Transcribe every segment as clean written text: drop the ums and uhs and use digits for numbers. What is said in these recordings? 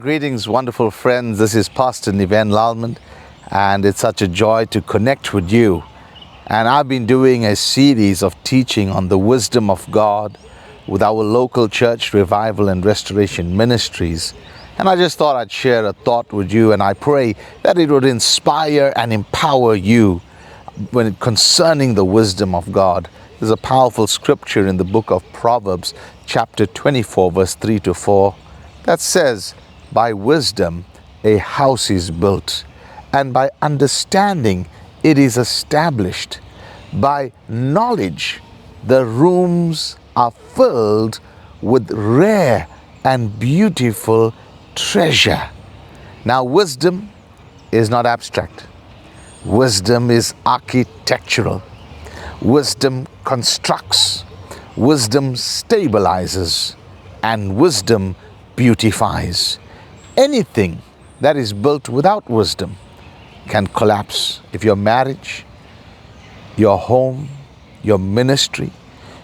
Greetings, wonderful friends. This is Pastor Niven Lalman, and it's such a joy to connect with you. And I've been doing a series of teaching on the wisdom of God with our local church, Revival and Restoration Ministries. And I just thought I'd share a thought with you, and I pray that it would inspire and empower you when concerning the wisdom of God. There's a powerful scripture in the book of Proverbs, chapter 24, verse 3 to 4, that says, "By wisdom a house is built, and by understanding it is established. By knowledge the rooms are filled with rare and beautiful treasure." Now, wisdom is not abstract. Wisdom is architectural. Wisdom constructs. Wisdom stabilizes. And wisdom beautifies. Anything that is built without wisdom can collapse. If your marriage, your home, your ministry,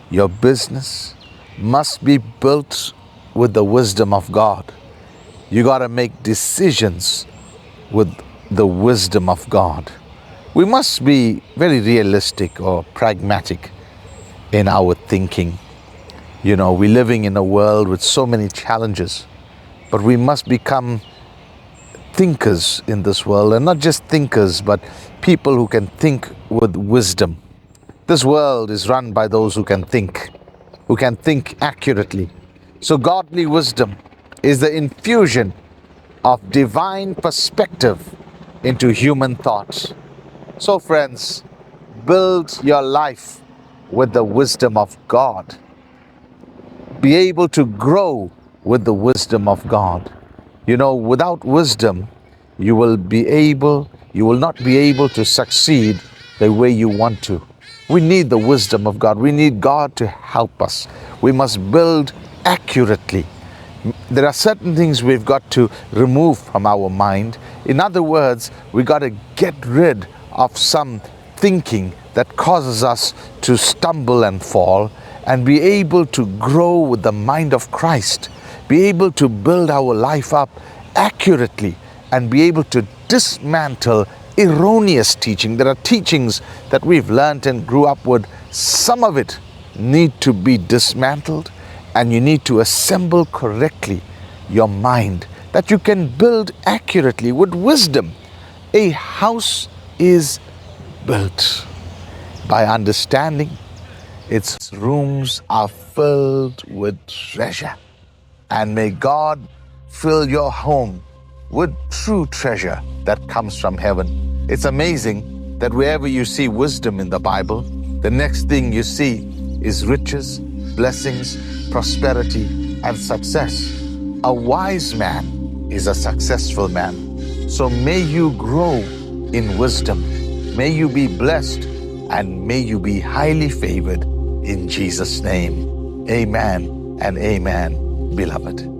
your business must be built with the wisdom of God. You got to make decisions with the wisdom of God. We must be very realistic or pragmatic in our thinking. We're living in a world with so many challenges, but we must become thinkers in this world, and not just thinkers, but people who can think with wisdom. This world is run by those who can think accurately. So godly wisdom is the infusion of divine perspective into human thoughts. So friends, build your life with the wisdom of God. Be able to grow with the wisdom of God. Without wisdom, you will not be able to succeed the way you want to. We need the wisdom of God. We need God to help us. We must build accurately. There are certain things we've got to remove from our mind. In other words, we got to get rid of some thinking that causes us to stumble and fall, and be able to grow with the mind of Christ, be able to build our life up accurately, and be able to dismantle erroneous teaching. There are teachings that we've learned and grew up with. Some of it need to be dismantled, and you need to assemble correctly your mind that you can build accurately with wisdom. A house is built by understanding. Its rooms are filled with treasure. And may God fill your home with true treasure that comes from heaven. It's amazing that wherever you see wisdom in the Bible, the next thing you see is riches, blessings, prosperity, and success. A wise man is a successful man. So may you grow in wisdom. May you be blessed, and may you be highly favored in Jesus' name. Amen and amen, beloved.